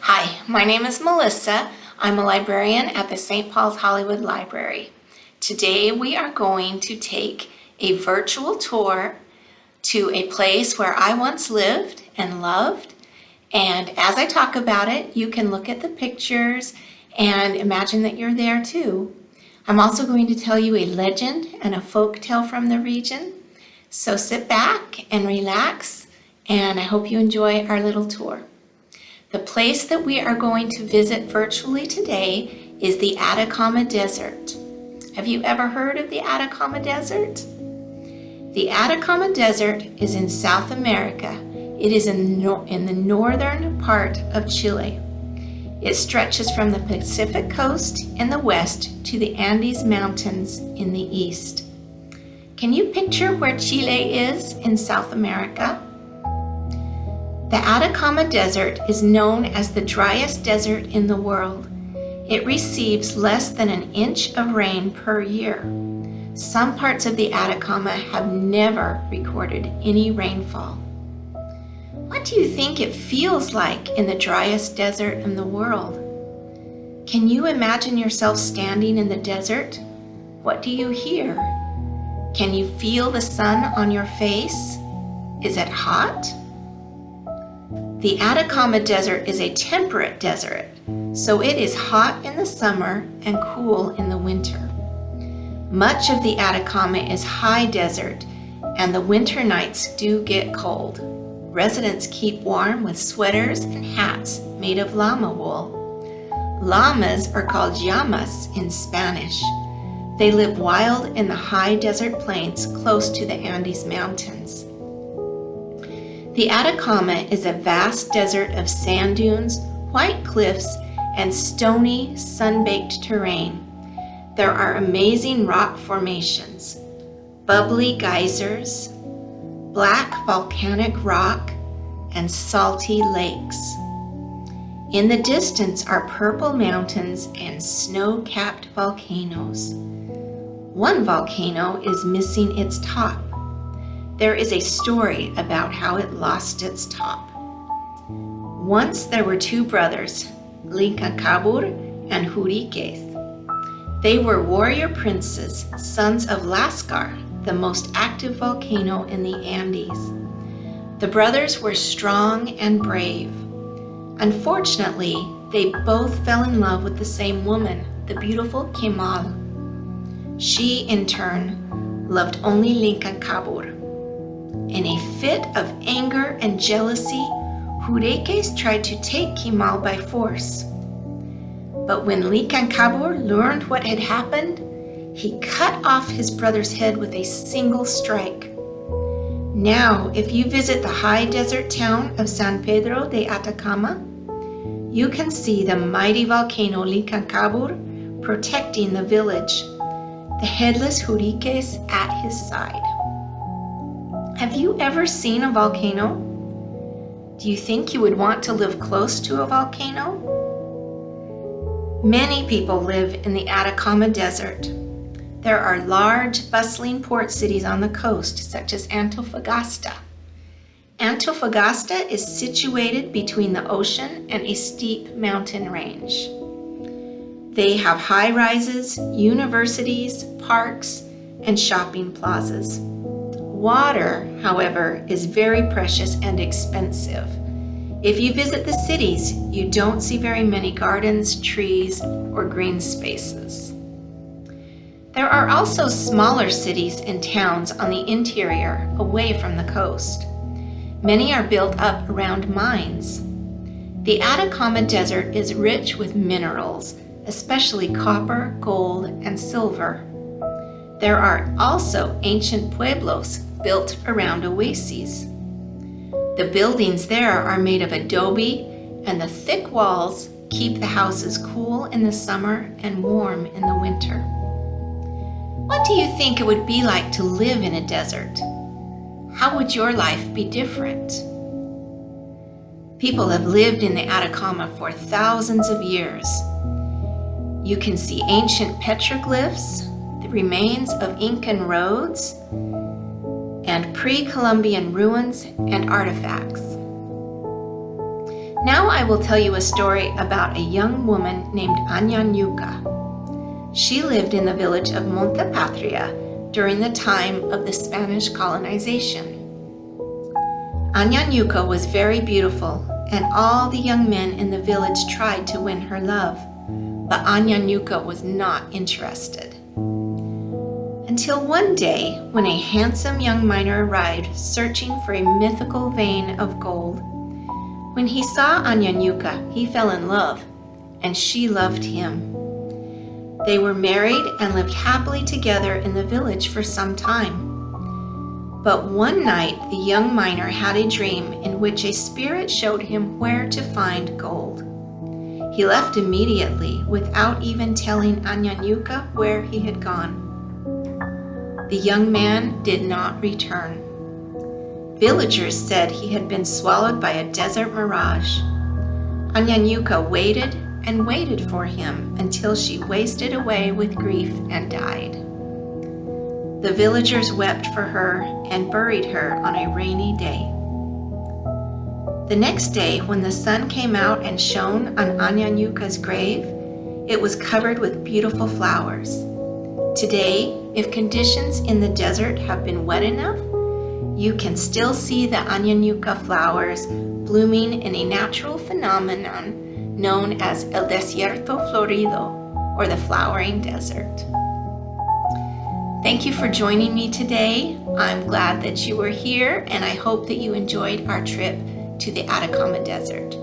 Hi, my name is Melissa. I'm a librarian at the St. Paul's Hollywood Library. Today we are going to take a virtual tour to a place where I once lived and loved. And as I talk about it, you can look at the pictures and imagine that you're there too. I'm also going to tell you a legend and a folk tale from the region. So sit back and relax, and I hope you enjoy our little tour. The place that we are going to visit virtually today is the Atacama Desert. Have you ever heard of the Atacama Desert? The Atacama Desert is in South America. It is in the northern part of Chile. It stretches from the Pacific coast in the west to the Andes Mountains in the east. Can you picture where Chile is in South America? The Atacama Desert is known as the driest desert in the world. It receives less than an inch of rain per year. Some parts of the Atacama have never recorded any rainfall. What do you think it feels like in the driest desert in the world? Can you imagine yourself standing in the desert? What do you hear? Can you feel the sun on your face? Is it hot? The Atacama Desert is a temperate desert, so it is hot in the summer and cool in the winter. Much of the Atacama is high desert, and the winter nights do get cold. Residents keep warm with sweaters and hats made of llama wool. Llamas are called llamas in Spanish. They live wild in the high desert plains close to the Andes Mountains. The Atacama is a vast desert of sand dunes, white cliffs, and stony, sun-baked terrain. There are amazing rock formations, bubbly geysers, black volcanic rock, and salty lakes. In the distance are purple mountains and snow-capped volcanoes. One volcano is missing its top. There is a story about how it lost its top. Once there were two brothers, Lincacabur and Juriquez. They were warrior princes, sons of Lascar, the most active volcano in the Andes. The brothers were strong and brave. Unfortunately, they both fell in love with the same woman, the beautiful Kemal. She, in turn, loved only Lincacabur. In a fit of anger and jealousy, Juriquez tried to take Kemal by force. But when Lincacabur learned what had happened, he cut off his brother's head with a single strike. Now, if you visit the high desert town of San Pedro de Atacama, you can see the mighty volcano Lincacabur protecting the village, the headless Juriquez at his side. Have you ever seen a volcano? Do you think you would want to live close to a volcano? Many people live in the Atacama Desert. There are large, bustling port cities on the coast, such as Antofagasta. Antofagasta is situated between the ocean and a steep mountain range. They have high-rises, universities, parks, and shopping plazas. Water, however, is very precious and expensive. If you visit the cities, you don't see very many gardens, trees, or green spaces. There are also smaller cities and towns on the interior, away from the coast. Many are built up around mines. The Atacama Desert is rich with minerals, especially copper, gold, and silver. There are also ancient pueblos built around oases. The buildings there are made of adobe, and the thick walls keep the houses cool in the summer and warm in the winter. What do you think it would be like to live in a desert? How would your life be different? People have lived in the Atacama for thousands of years. You can see ancient petroglyphs, the remains of Incan roads, and pre-Columbian ruins and artifacts. Now I will tell you a story about a young woman named Anyanyuka. She lived in the village of Monte Patria during the time of the Spanish colonization. Anyanyuka was very beautiful, and all the young men in the village tried to win her love, but Anyanyuka was not interested. Until one day, when a handsome young miner arrived searching for a mythical vein of gold. When he saw Anyanyuka, he fell in love, and she loved him. They were married and lived happily together in the village for some time. But one night, the young miner had a dream in which a spirit showed him where to find gold. He left immediately without even telling Anyanyuka where he had gone. The young man did not return. Villagers said he had been swallowed by a desert mirage. Anyanyuka waited and waited for him until she wasted away with grief and died. The villagers wept for her and buried her on a rainy day. The next day, when the sun came out and shone on Anyanyuka's grave, it was covered with beautiful flowers. Today, if conditions in the desert have been wet enough, you can still see the Anyanyuka flowers blooming in a natural phenomenon known as el desierto florido, or the flowering desert. Thank you for joining me today. I'm glad that you were here, and I hope that you enjoyed our trip to the Atacama Desert.